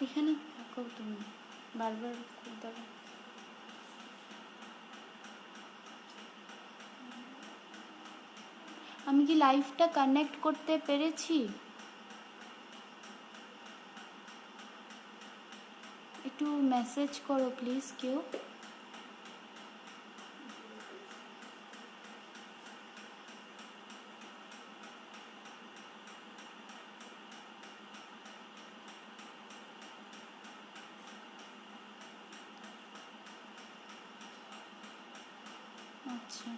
এখানে থাকো তুমি, বারবার দাঁড়া। আমি কি লাইভটা কানেক্ট করতে পেরেছি? একটু মেসেজ করো প্লিজ কেউ। আচ্ছা,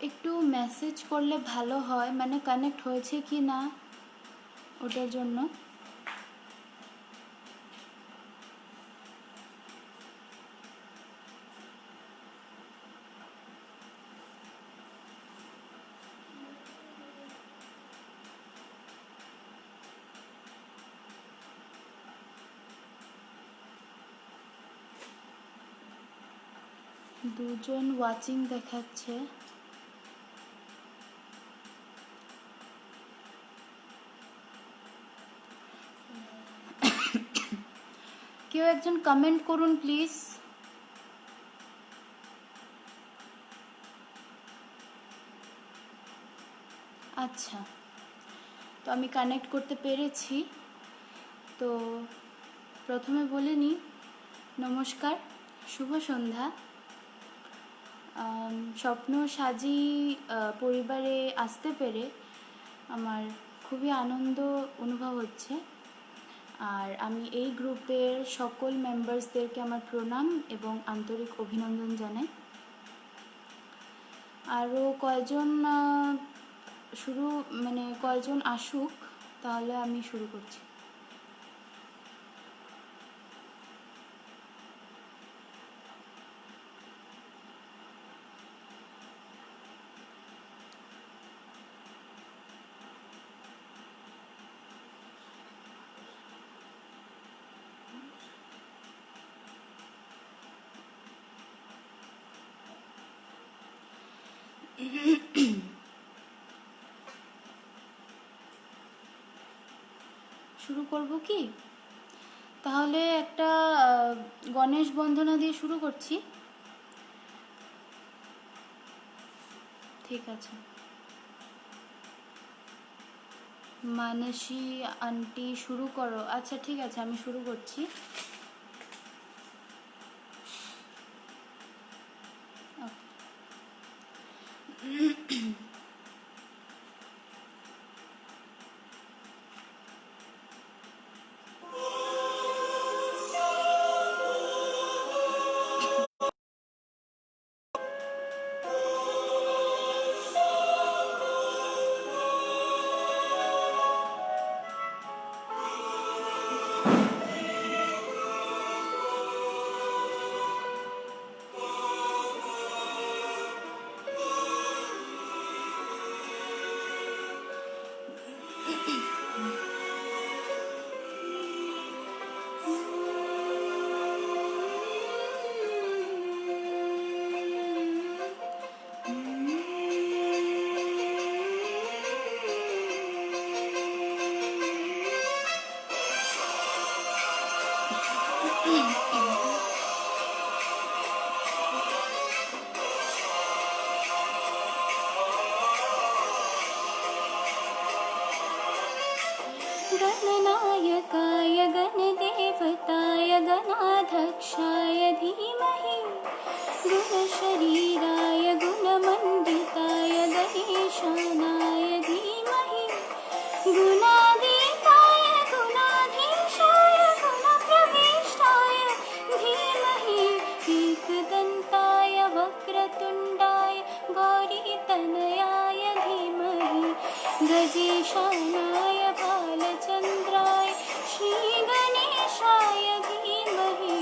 একটু মেসেজ করলে ভালো হয়, মানে কানেক্ট হয়েছে কি না ওটার জন্য। দুজন ওয়াচিং দেখাচ্ছে। কেউ একজন কমেন্ট করুন প্লিজ। আচ্ছা, তো আমি কানেক্ট করতে পেরেছি। তো প্রথমে বলে নিই, নমস্কার, শুভ সন্ধ্যা। স্বপ্ন সাজি পরিবারে আসতে পেরে আমার খুবই আনন্দ অনুভব হচ্ছে। আর আমি এই গ্রুপের সকল মেম্বার্সদেরকে আমার প্রণাম এবং আন্তরিক অভিনন্দন জানাই। আরও কয়জন কয়জন আসুক, তাহলে আমি শুরু করছি। শুরু করব কি? তাহলে একটা গণেশ বন্দনা দিয়ে শুরু করছি। ঠিক আছে। মানসী আন্টি শুরু করো। আচ্ছা ঠিক আছে, আমি শুরু করছি। गणनायकाय गणदेवताय गणाध्यक्षाय धीमहि गुणशरीराय गुणमण्डिताय गणेशानाय धीमहि गुणातीताय गुणाधीशाय गुणप्रविष्टाय धीमहि एकदन्ताय वक्रतुण्डाय गौरीतनयाय धीमहि गजेशानाय बालचन्द्राय श्रीगणेशाय धीमहि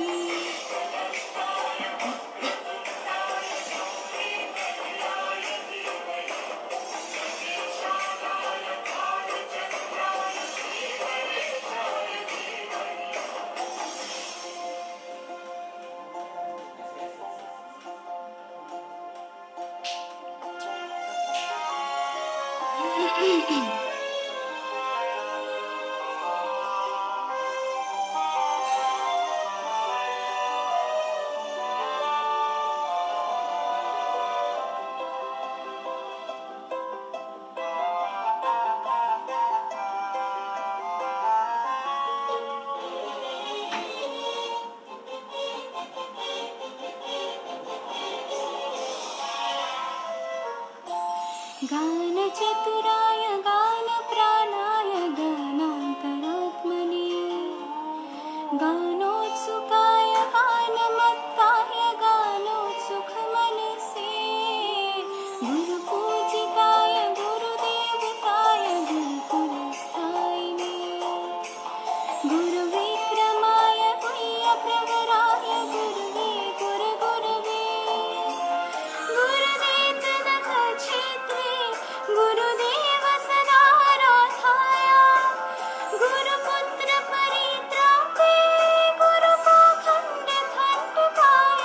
गानचतुराय गानप्राणाय गानान्तरात्मने गानोत्सुकाय गानमत्ताय गानोत्सुकमनसे गुरुपूजिताय गुरुदेवताय गुरुकुलस्थायिने गुरुविक्रमाय गुह्यप्रवराय गुरुवे गुरुगुरवे गुरुदेवनखक्षेत्रे गुरुदेव सदाराधाय गुरुपुत्र परित्राते गुरुपाखण्डखण्डकाय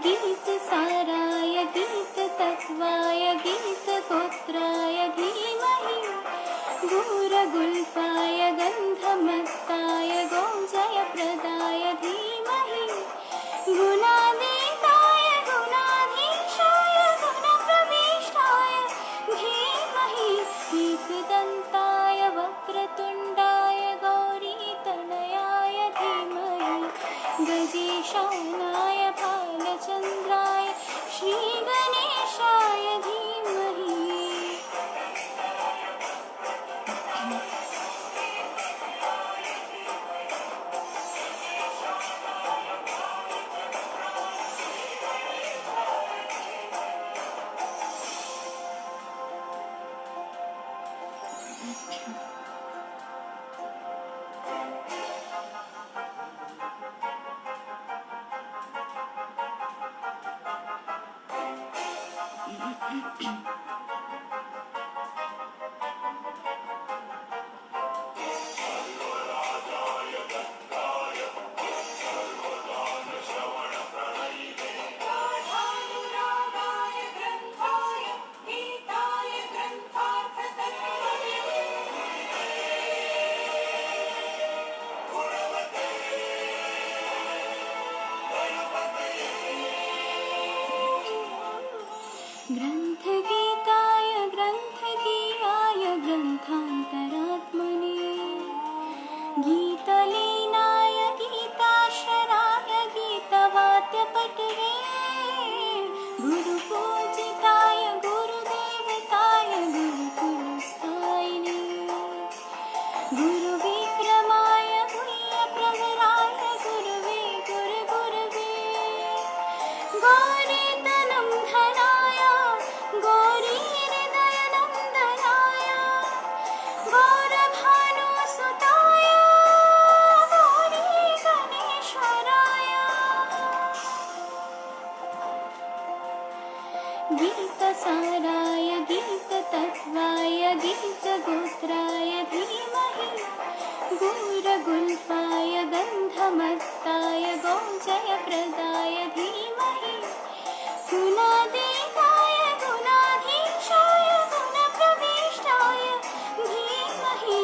गीतसाराय गीततत्त्वाय गीतगोत्राय धीमहि गुरगुल्फाय गन्धमत्ताय गौजयप्रदाय धीमहि गुणातीताय गुणाधीशाय गुणप्रविष्टाय धीमहि एकदन्ताय वक्रतुण्डाय गौरीतनयाय धीमहि गजेशानाय भालचन्द्राय श्रीगणेशाय धीमहि ग्रन्थगीताय ग्रन्थगीयाय ग्रन्थान्तरात्मने गीतलीनाय गीताश्रराय गीतवाद्यपटवे गुरुपूजिताय गुरुदेवताय गुरुकुलस्थायिने गुरुविक्रमाय गुह्यप्रवराय गुरुवे गुरुगुरवे गौरीतनं धनाय गौरीहृदयनन्दनाय गौरभानुसुताय गौरीगणेश्वराय गीतसाराय गीततत्त्वाय गीतगोत्राय धीमहि गुरगुल्फाय गन्धमत्ताय गौजयप्रदाय धीमहि गुणातीताय गुणाधीशाय गुणप्रविष्टाय धीमहि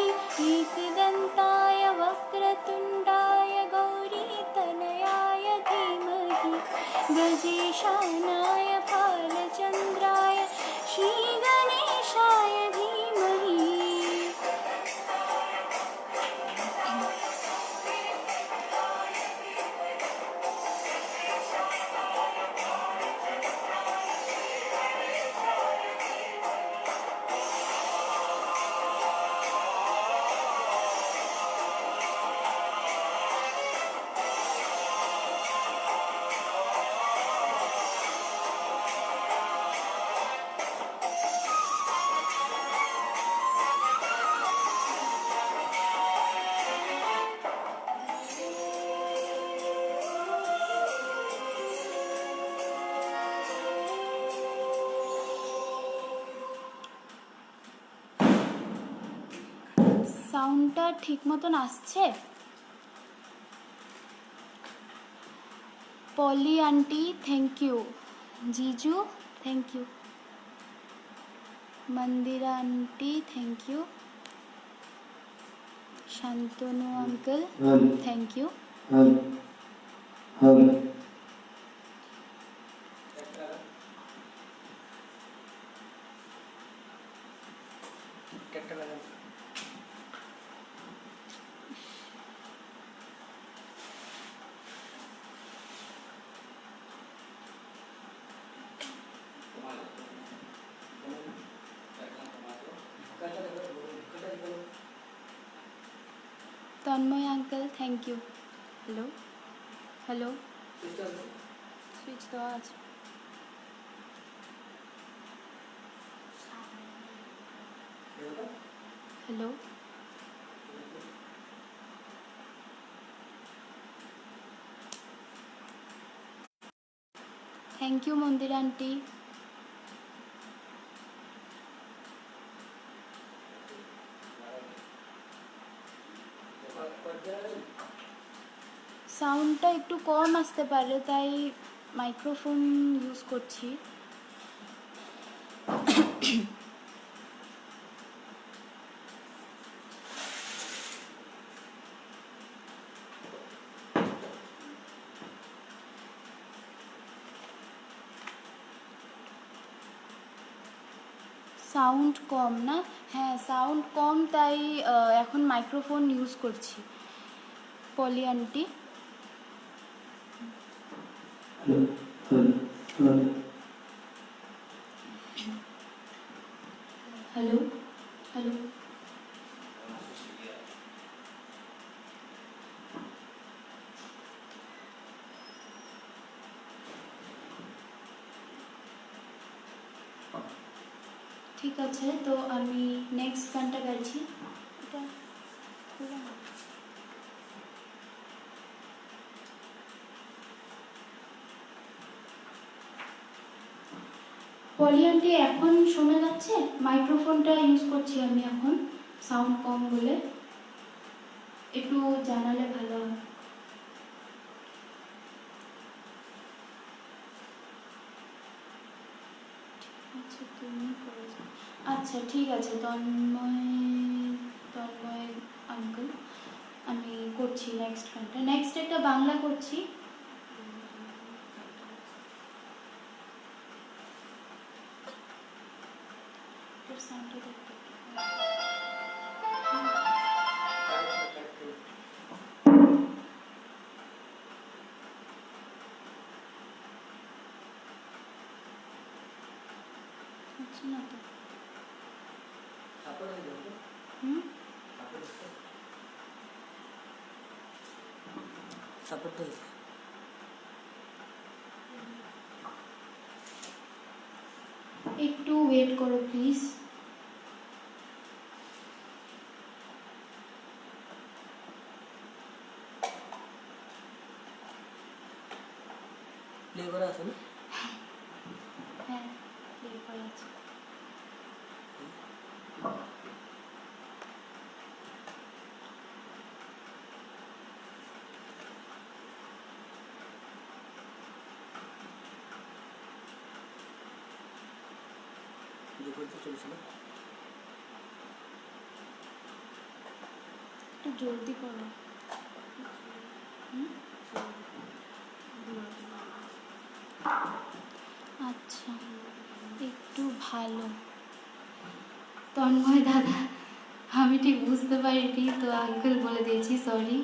एकदन्ताय वक्रतुण्डाय गौरीतनयाय धीमहि गजेशानाय भालचन्द्राय श्रीगणेशाय धीमहि সাউন্ডটা ঠিক মতন আসছে? পলি আন্টি থ্যাংক ইউ, জিজু thank you, Mandira aunty thank you, Shantanu uncle thank you. Tanmoy uncle thank you. Hello hello, switch দেওয়া আছে। Hello, thank you Mandira aunty. সাউন্ডটা একটু কম আসতে পারে, তাই মাইক্রোফোন ইউজ করছি। সাউন্ড কম না? হ্যাঁ সাউন্ড কম, তাই এখন মাইক্রোফোন ইউজ করছি। পলি আন্টি হ্যালো হ্যালো, ঠিক আছে। তো আমি নেক্সট গানটা গাইছি। এটা খোলা না। পলি আন্টি এখন শোনা যাচ্ছে? মাইক্রোফোনটা ইউজ করছি আমি এখন, সাউন্ড কম বলে। একটু জানালে ভালো হয়। আচ্ছা তুমি করেছো, আচ্ছা ঠিক আছে। তন্ময় আঙ্কেল আমি করছি নেক্সট গানটা। নেক্সট একটা বাংলা করছি। সাউন্ডটা দেখতে হচ্ছে না তো। হুম, একটু ওয়েট করো প্লিজ। প্লে করা আছে না? হ্যাঁ প্লে করা আছে। চলছিল, একটু জলদি করো। আচ্ছা একটু ভালো। তন্ময় দাদা আমি ঠিক বুঝতে পারিনি, তো আঙ্কেল বলে দিয়েছি, সরি।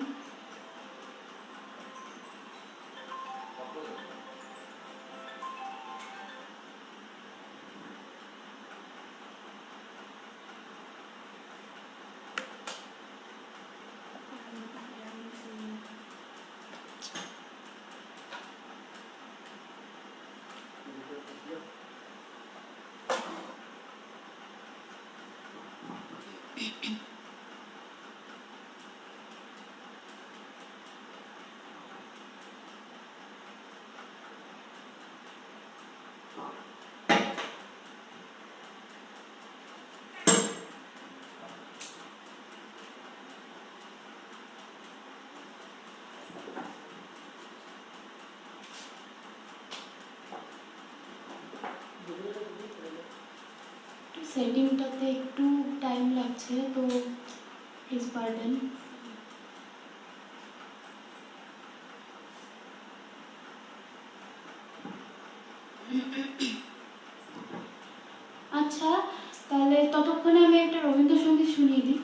সেটিংটাতে একটু টাইম লাগছে, তো প্লিজ পারবেন। আচ্ছা তাহলে ততক্ষণে আমি একটা রবীন্দ্রসঙ্গীত শুনিয়ে দিই।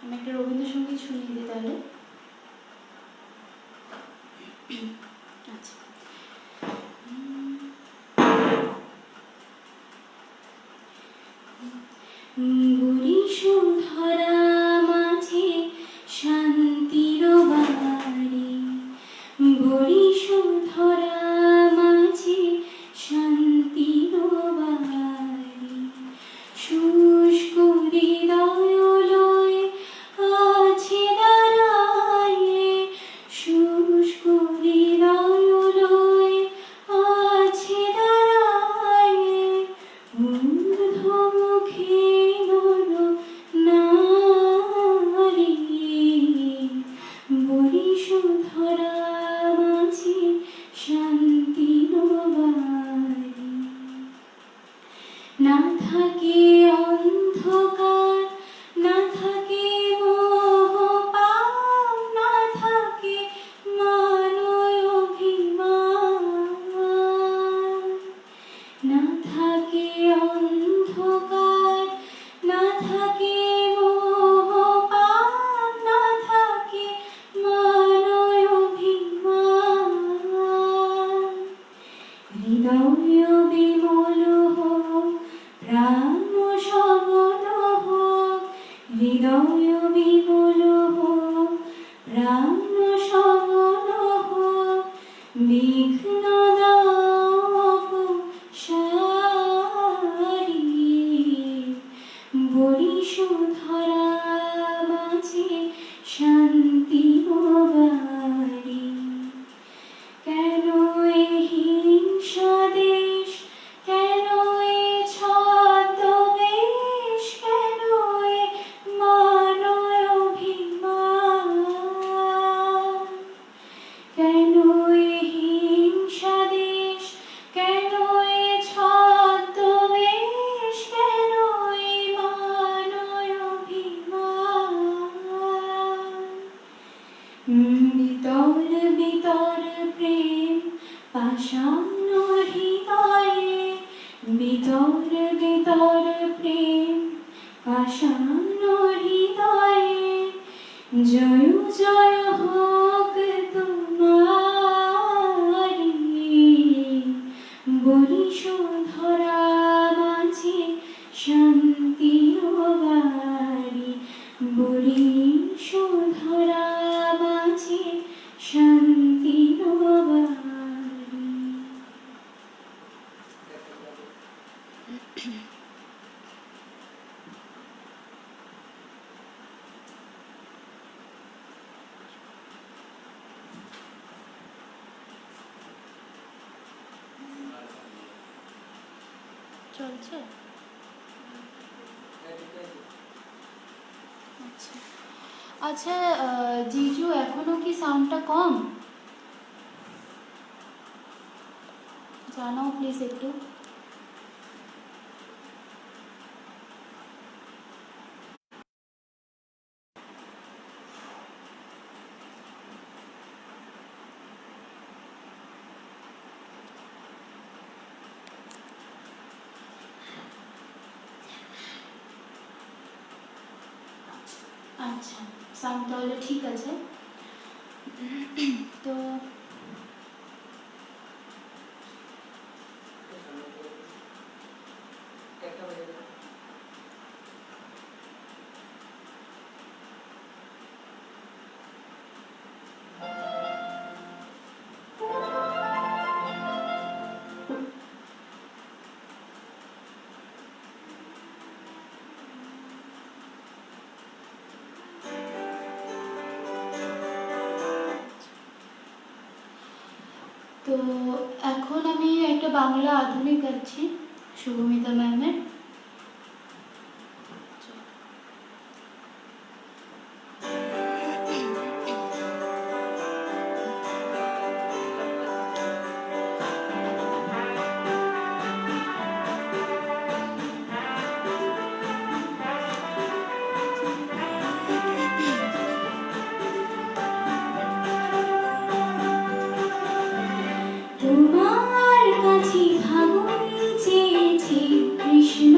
আমি একটা রবীন্দ্রসঙ্গীত শুনিয়ে দিই তাহলে। আচ্ছা থাকে অন্ধকার, না থাকে মোহ পাপ, না থাকে মানয় অভিমান, না থাকে অন্ধকার, না থাকে মোহ পাপ, না থাকে মানয় অভিমান। হৃদয় বিমল হোক, প্রাণ সবল হোক, হৃদয় বিমল হোক, প্রাণ সবল হোক, বিঘ্ন সারি বরিশধরা মাঝে শান্তি বাড়ি। কেন এ হিংসা দেশ, কেন এ ছদ্মবেশ, কেন এ মানয় অভিমান, কেন এ হিংসা দেশ, কেন এ ছদ্মবেশ, কেন এ মানয় অভিমান। বিতর বিতর প্রেম পাষাণ হৃদয়ে, বিতর বিতর প্রেম পাষাণ হৃদয়ে, জয় জয় হোক তোমারি, বরিশধরা মাঝে শান্তির বাড়ি, বরিশধরা মাঝে শান্তির বাড়ি। চলছে? আচ্ছা আচ্ছা, জিজু এখনো কি সাউন্ডটা কম? জানাও প্লিজ একটু। আচ্ছা, সাউন্ড তাহলে ঠিক আছে। তো তো এখন আমি একটা বাংলা আধুনিক গাচ্ছি শুভমিতা ম্যামের। তোমার কাছে ভাবই চেয়েছি কৃষ্ণ,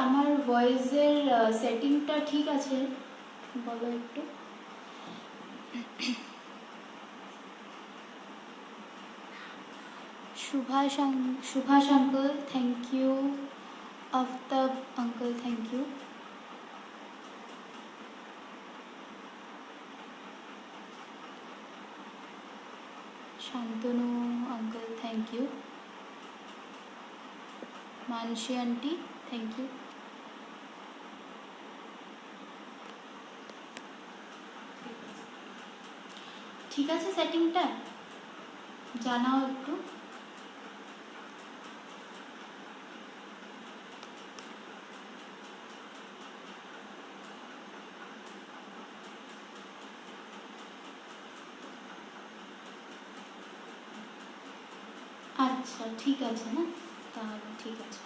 আমার ভয়েসের সেটিংটা ঠিক আছে? বলো একটু। Subhash uncle, thank you. Aftab uncle, thank you. Shantanu uncle, thank you. Manasi aunty, thank you. ঠিক আছে সেটিংটা? জানাও একটু। আচ্ছা ঠিক আছে না, তাহলে ঠিক আছে।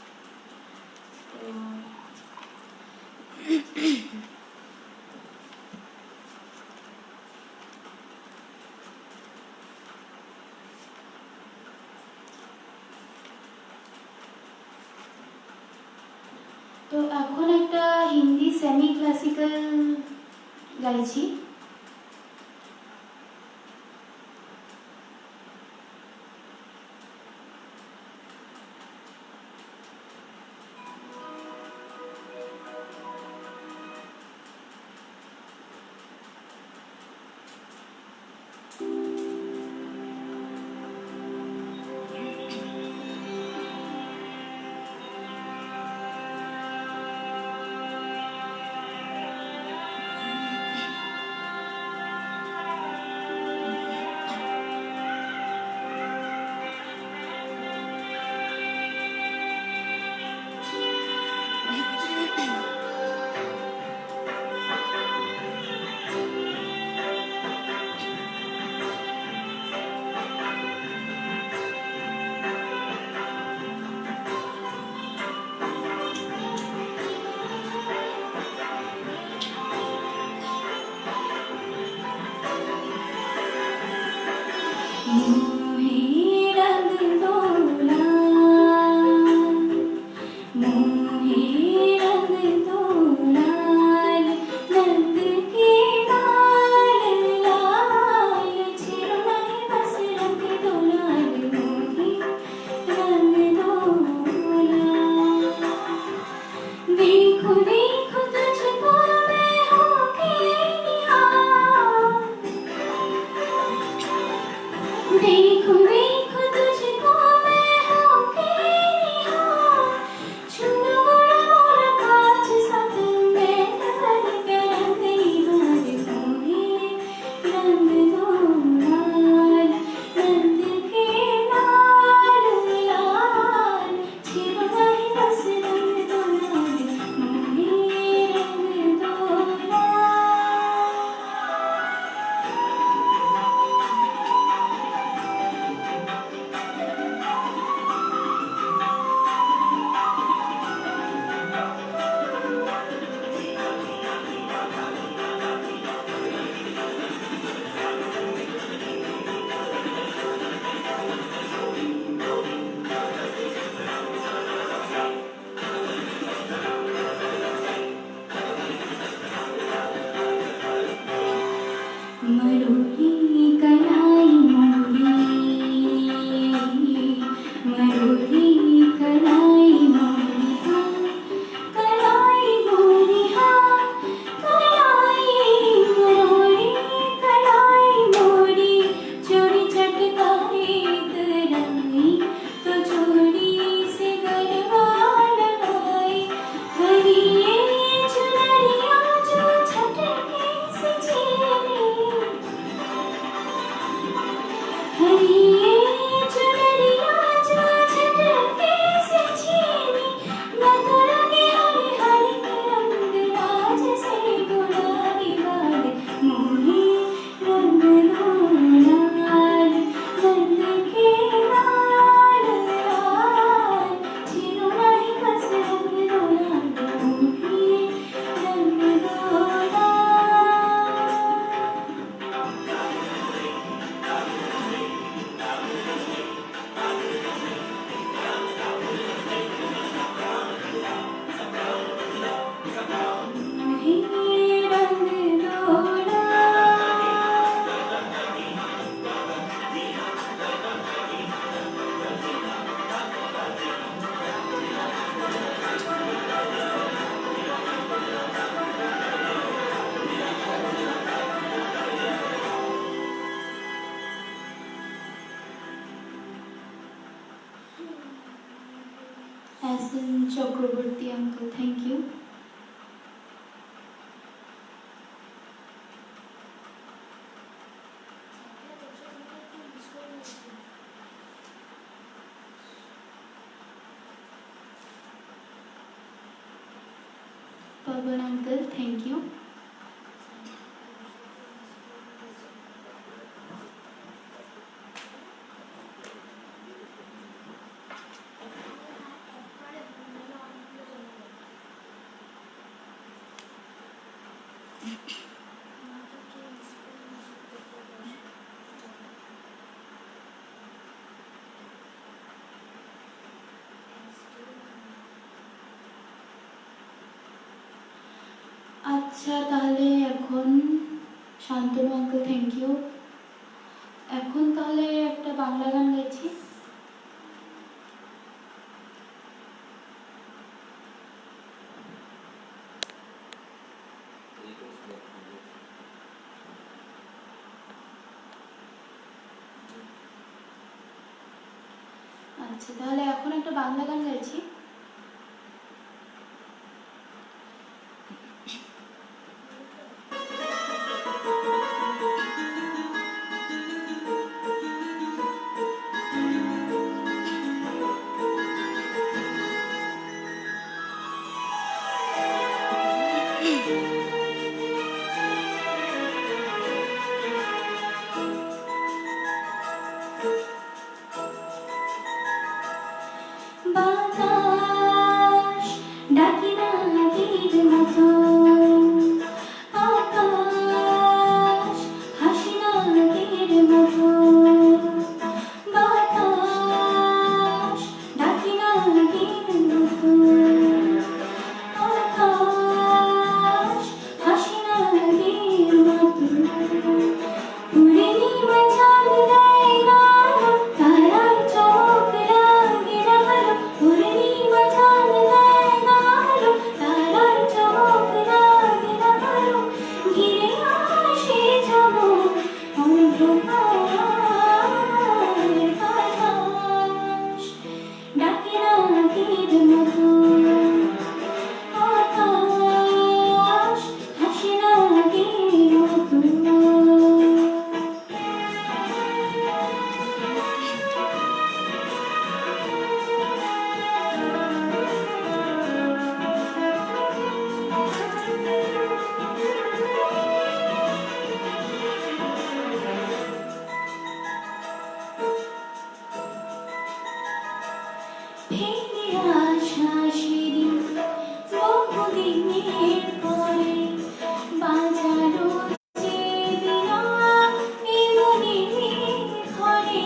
তো এখন একটা হিন্দি সেমি ক্লাসিক্যাল গাইছি। Hasan Chakraborty uncle, thank you. Pawan uncle, thank you. আচ্ছা, তাহলে এখন শান্তনু আঙ্কেল, থ্যাংক ইউ। এখন তাহলে একটা বাংলা গান গাইছি। আচ্ছা, তাহলে এখন একটা বাংলা গান গাইছি। বাতাস ডাকি না আগের মতো, আকাশ হাসি না আগের মতো। বাতাস ডাকি না আগের মতো, আকাশ হাসি না আগের মতো। উড়ে নিমা চাঁদ দেয় না তারার চোখ লাগে না ভালো। উড়ে নিমা চাঁদ দেয় না তারার চোখ লাগে না ভালো। ঘিরে আসে যাব অন্ধকার বাতাস ডাকে না আগের মতো, আকাশ হাসে না আগের মতো। ফিরে আসা সেদিন বহুদিনের পরে, বাজানো যে বিনা এই মনের ঘরে।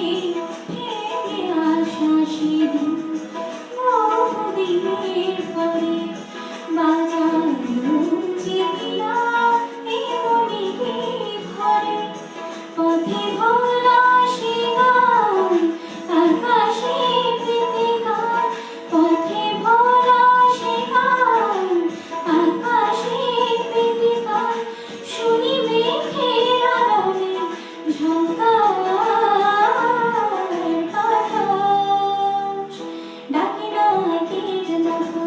ফিরে আসা সেদিন বহুদিনের পরে, বাজানো যে বিনা এই মনের ঘরে। পথে ভোলা সে গান আকাশে পেতে গান, পথে ভোলা সে গান আকাশে পেতে গান। শুনি মেঘের আড়ালে ঝঙ্কার বাতাস ডাকে না আগের মতো,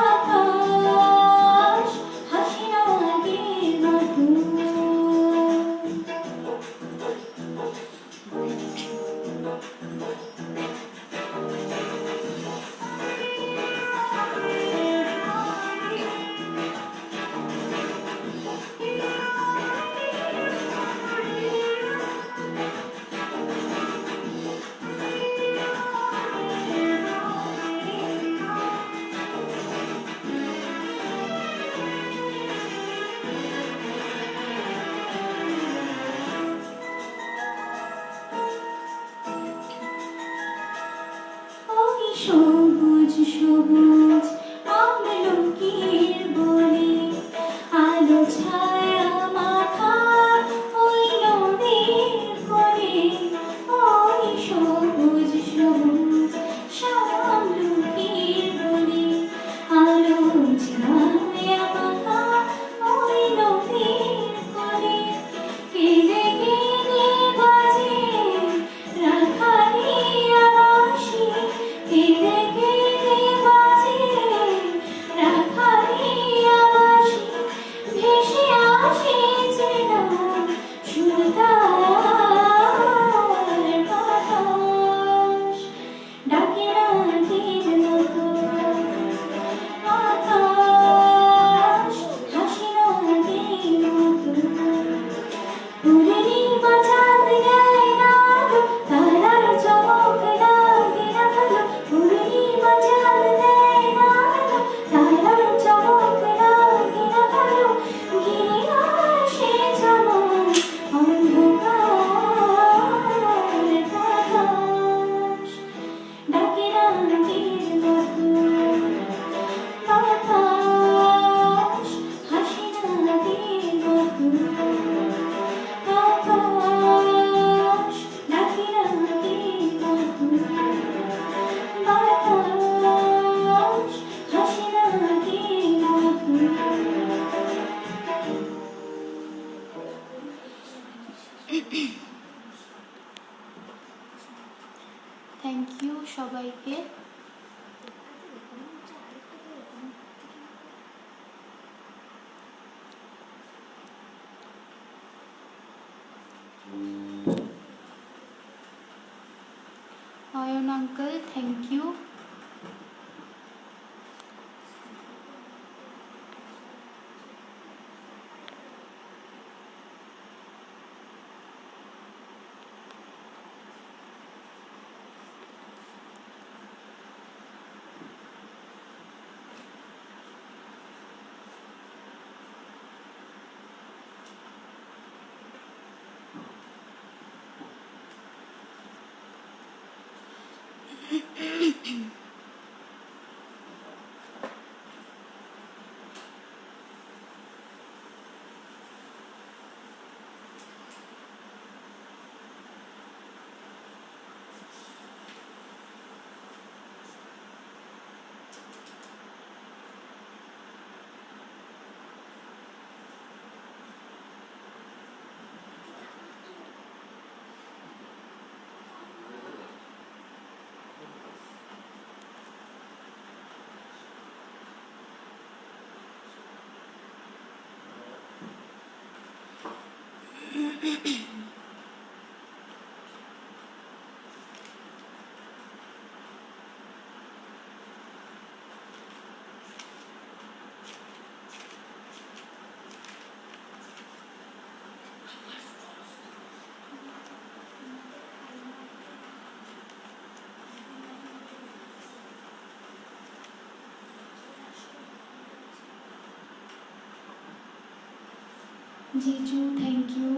আকাশ হাসি না আগের মতো। ওই সবুজ সবুজ আমলকির বনে, আলো ছায়া মাখা ওই নদীর কোণে। ওই সবুজ সবুজ আমলকির বনে, আলো ছায়া মাখা ওই নদীর কোণে। কেঁদে কেঁদে বাজে রাখালি আবাসী, কেঁদে কেঁদে থ্যাংক ইউ সবাইকে। Ayan uncle thank you. জিজু thank you.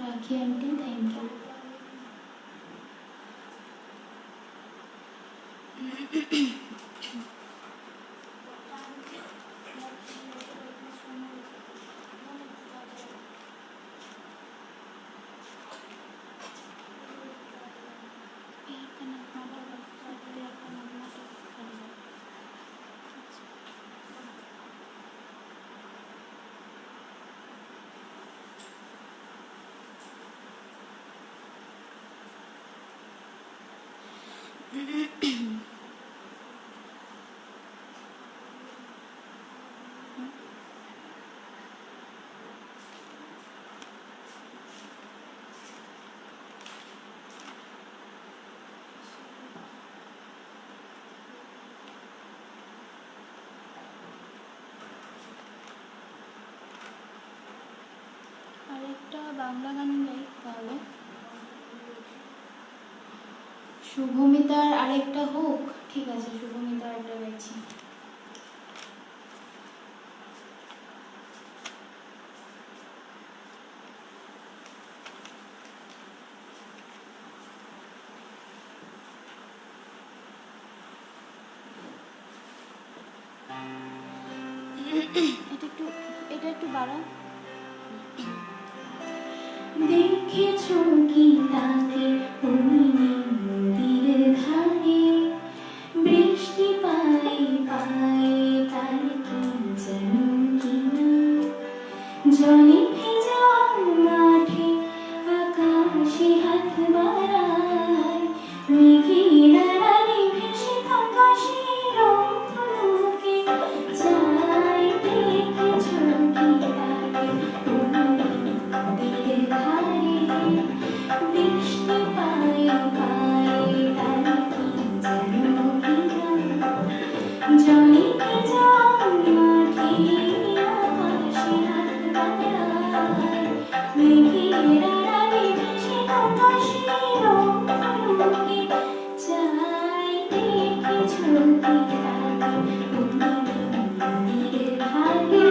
Rakhi aunty thank you. আরেকটা বাংলা গান গাই তাহলে। শুভমিতার আরেকটা হোক, ঠিক আছে শুভমিতার একটা গাইছি। এটা একটু বাড়া। দেখেছো কি তাকে নদীর ধারে, বৃষ্টি পাই পাই তার কি যেন কিনা, জলে ভেজা মাঠে আকাশে হাত বাড়ায়, মেঘেরা রানী ভেসে থাকা সেই রংধনুকে চাই। দেখেছো কি তাকে নদীর ধারে, বৃষ্টি পাই পাই তার কি যেন কিনা, জলে ভেজা মাঠে আকাশে হাত বাড়ায়, মেঘেরা রানী ভেসে থাকা সেই রংধনুকে চাই। দেখেছো কি তাকে নদীর ধারে।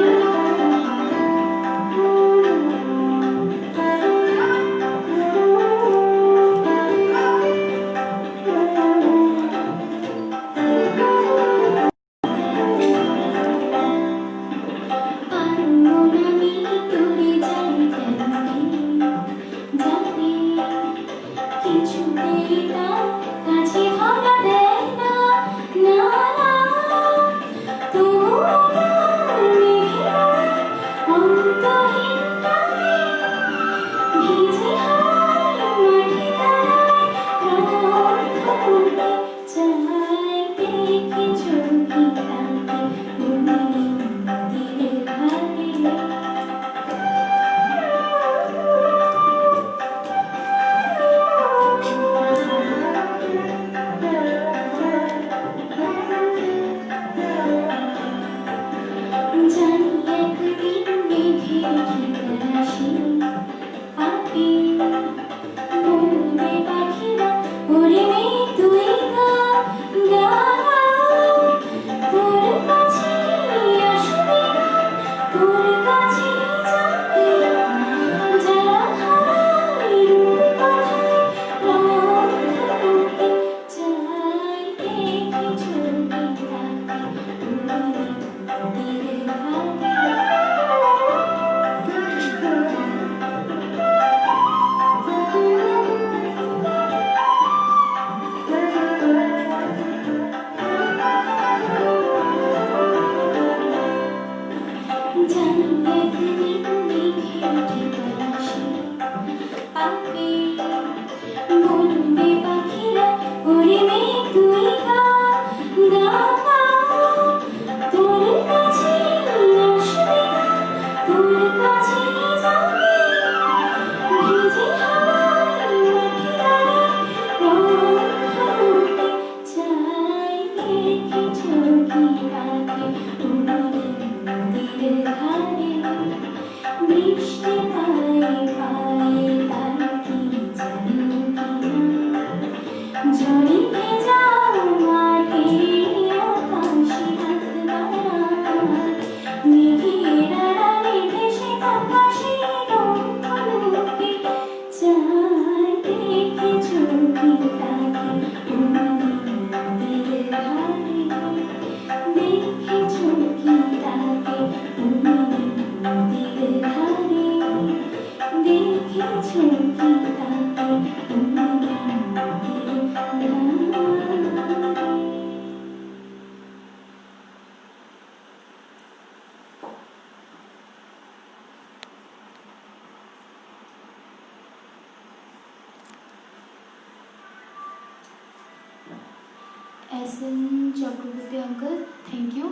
SN Chakraborty uncle, thank you.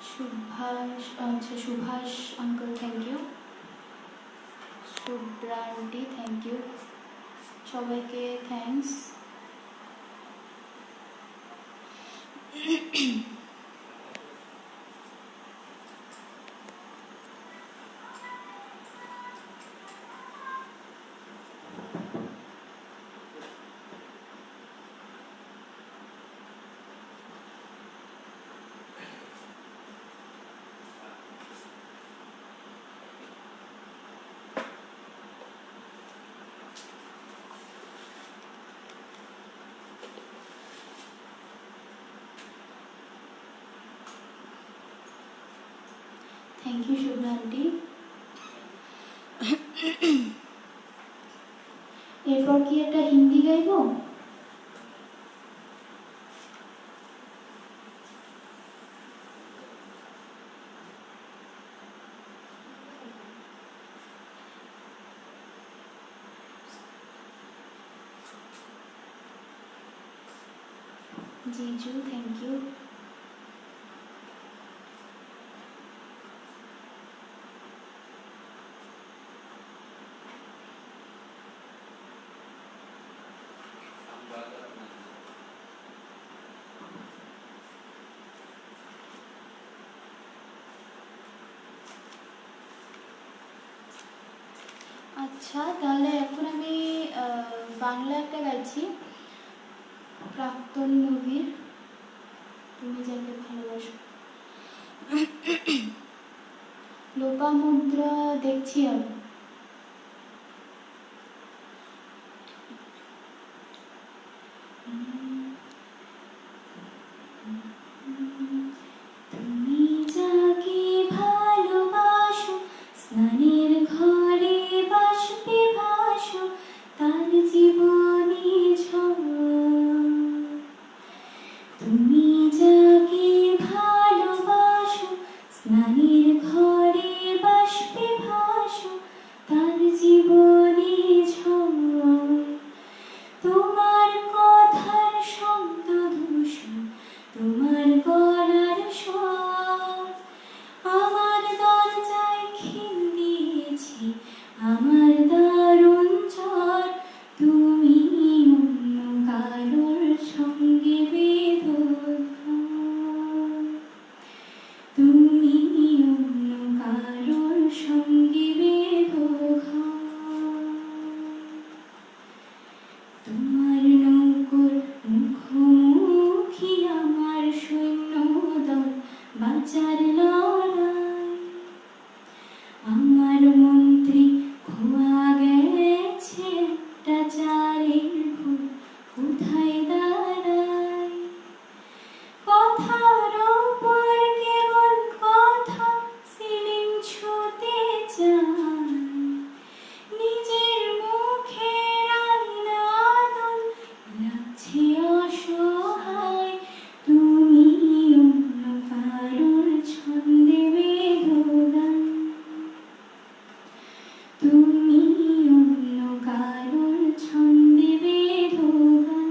Subhash uncle, thank you. Subra aunty, thank you. সবাইকে thanks. Thank you Shubhra aunty. এরপর কি একটা হিন্দি গাইব? জিজু, থ্যাংক ইউ। আচ্ছা, তাহলে এখন আমি বাংলা একটা গাইছি, প্রাক্তন মুভির তুমি যাকে ভালোবাসো। লোপামুদ্রা দেখছি আমি। সঙ্গে কথার মন্ত্রী খোয়া গেছে একটা চালের ভুল কোথায় দাঁড়ায় কথার ওপর কেবল কথা সিলিং ছুঁতে চায় নিজের মুখের আয়না আদল লাগছে অসহায় তুমি অন্য কারোর ছন্দে বেঁধো গান তুমি অন্য কারোর ছন্দে বেঁধো গান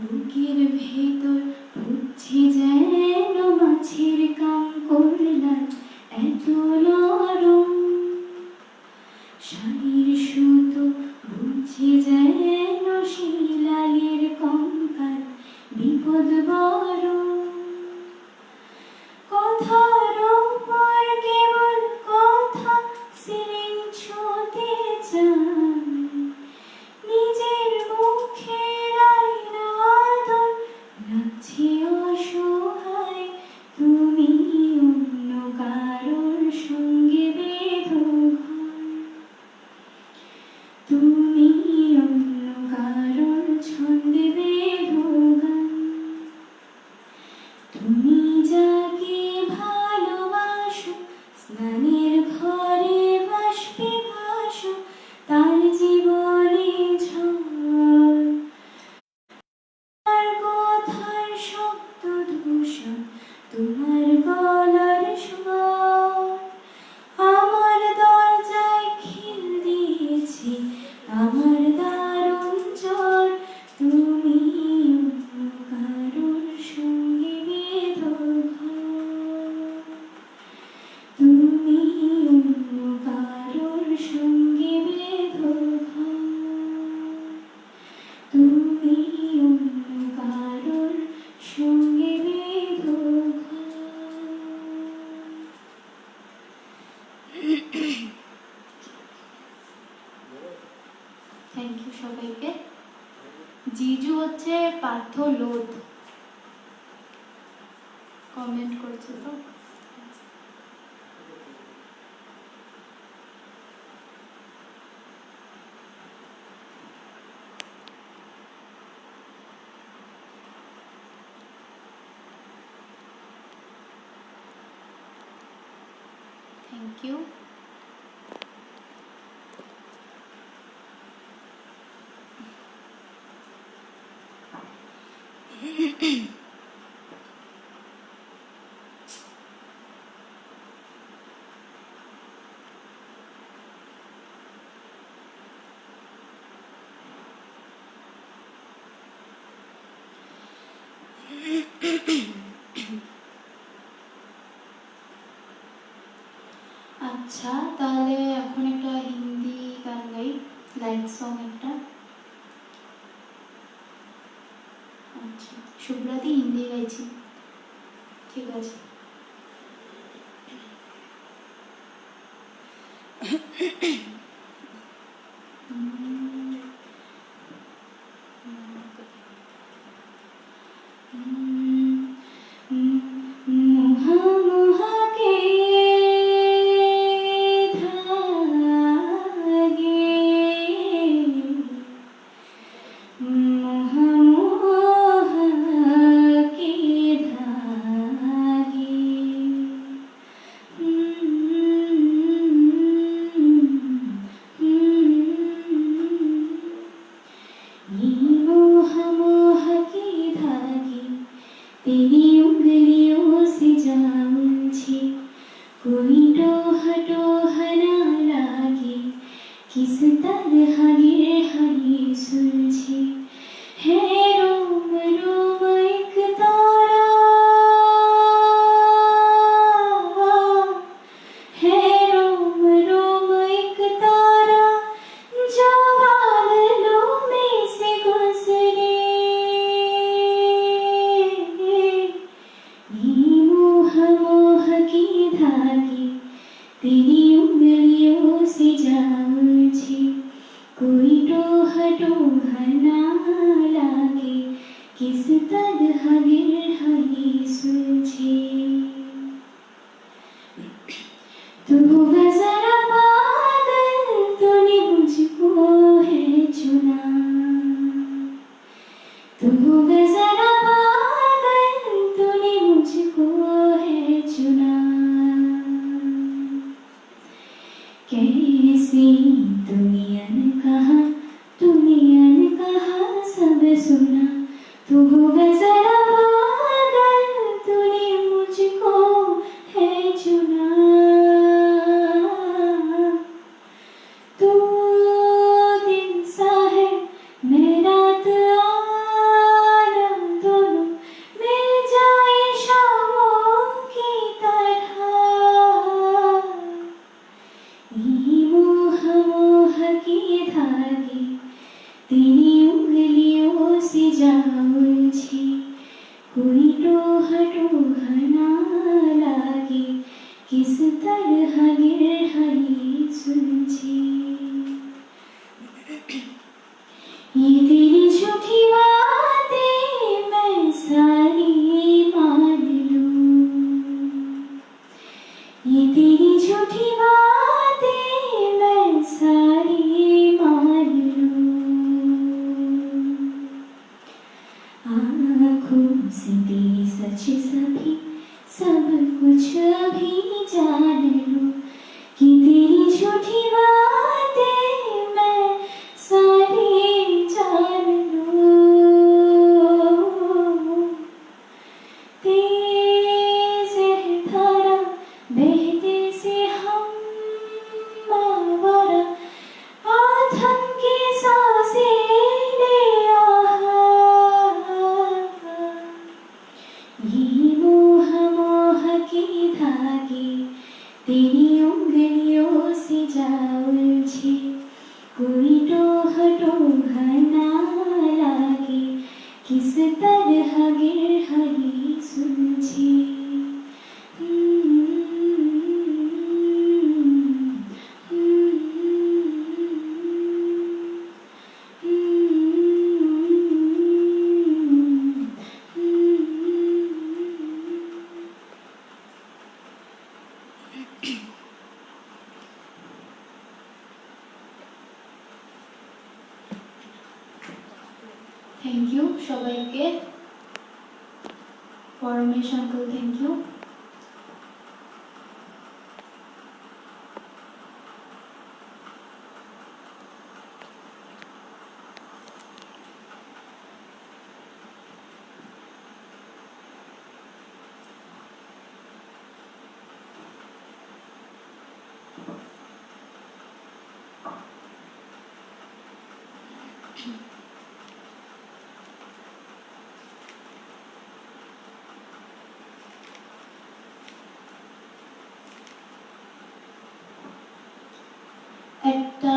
বুকের ভেতর ফুটছে যেন মাছের কাঙ্করলাল এত নরম শাড়ির সুতো বুঝছে যেন শিলালের কঙ্কাল বিপদ বড় কথার ওপর কেবল কথা সিলিং ছুঁতে চায় নিজের মুখের আয়না আদল লাগছে অসহায় তুমি অন্য কারোর সঙ্গে বেঁধো ঘর তুমি অন্য কারোর ছন্দে বেঁধো গান তুমি যাকে ভালোবাসো স্নানের ঘরে বাষ্পে ভাসো তার জীবনে ঝড় তার কথার শব্দ দূষণ তোমার গলার স্বর আমার দরজায় খিল দিয়েছে আমার দারুণ জ্বর তুমি অন্য কারোর সঙ্গে বেঁধো ঘর তুমি অন্য কারোর সঙ্গে বেঁধো ঘর তুমি অন্য কারোর সঙ্গে বেঁধো ঘর। থ্যাংক ইউ সবাইকে। জিজু হচ্ছে পার্থ লোধ, কমেন্ট করছে তো। Thank you. আচ্ছা, তাহলে এখন একটা হিন্দি গান গাই, লাইট সং একটা। আচ্ছা, শুভ্রাদি হিন্দি গাইছি, ঠিক আছে। तेरी उंगलियों से जाऊंची कोई डोह डोह ना लागे किस तरह गिरहरी सुलझे है रोम रोम एक तारा है रोम रोम एक तारा जो बादलों में से गुजरे मोह की धागे तेरी उंगलियों से जाऊंची कोई डोह डोह ना लागे किस तरह गिरहरी सुलझे। तू होगा जरा पागल, तूने मुझको है चुना। तू होगा जरा पागल, तूने मुझको है चुना। कैसी दुनिया ने कहा सब सुना। तू होगा जरा पागल, तूने मुझको है चुना। तू दिन सा है मैं रात आना, दोनों मिल जाए शामों की तरह। ये मोह मोह के धागे तेरी उंगलियों से जा उलझे। कोई टोह टोह ना लागे, किस तरह गिरहरी सुलझे। ये तेरी झूठी बातें मैं सारी मान लूं। ये तेरी झूठी बातें मैं सारी मान लूं। आँखों से तेरी सच सभी सब कुछ अभी जान लूं। कि तेरी झूठी बातें मैं सारी जान लूं। तेज है धारा बहते से हम मावरा, आथम की सांसें ले आ। ये मोह मोह के धागे तेरी उंगलियों से जा उलझे। कोई टोह टोह ना लागे, किस तरह गिरहरी सुलझे। থ্যাংক ইউ সবাইকে। Paramesh uncle thank you. একটা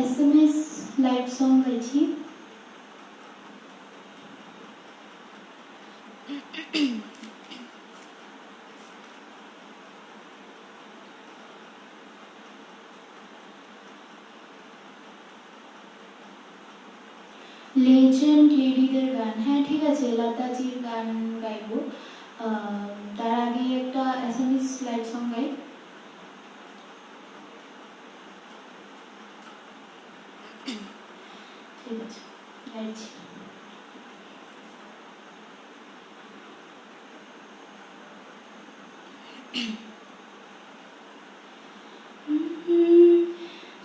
SMS লাইভ সং গাইছি। লেজেন্ড লেডিদের গান, হ্যাঁ ঠিক আছে, লতাজির গান গাইবো। তার আগে একটা SMS লাইভ সং গাই। ঠিক আছে, গাইছি।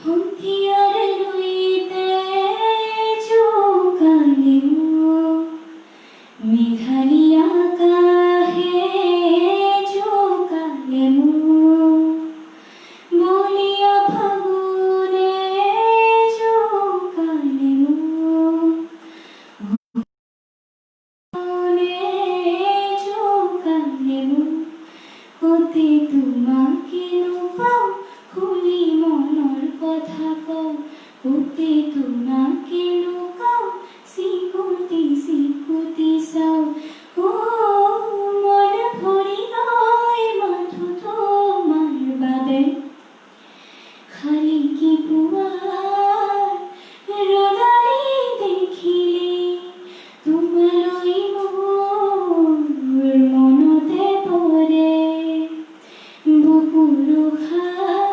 होतियार लुईते जो काले मो, मेघालिया का है जो काले मो। बोलिया फगुने जो काले मो, जो काले मो। होते तुम्हाके नुपाओ খুলি মনৰ কথা কওঁ। হতে তোমাকে লুকাও চিকুটি চিকুটি চাওঁ। মন ভৰি গৈ মাথো তোমাৰ বাবে। খালি কি পুৱাৰ ৰ'দালি দেখিলে তোমালৈ মোৰ মনতে পৰে। বুকুৰ খাই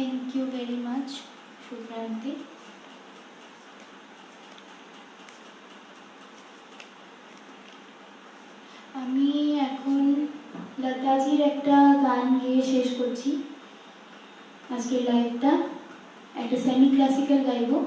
থ্যাংক ইউ ভেরি মাচ শুভ্রান্তি। আমি এখন লতাজির একটা গান গেয়ে শেষ করছি আজকের লাইভটা। একটা সেমি ক্লাসিক্যাল গাইবো।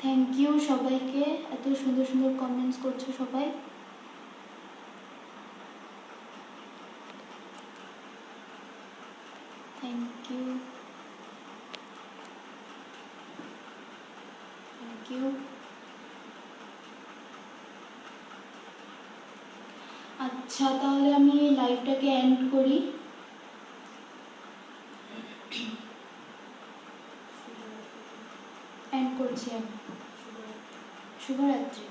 থ্যাংক ইউ সবাইকে, এত সুন্দর সুন্দর কমেন্টস করছো সবাই। Thank you, thank you. আচ্ছা তাহলে আমি লাইভটাকে এন্ড করি। এন্ড করছি আমি। শুভরাত্রি।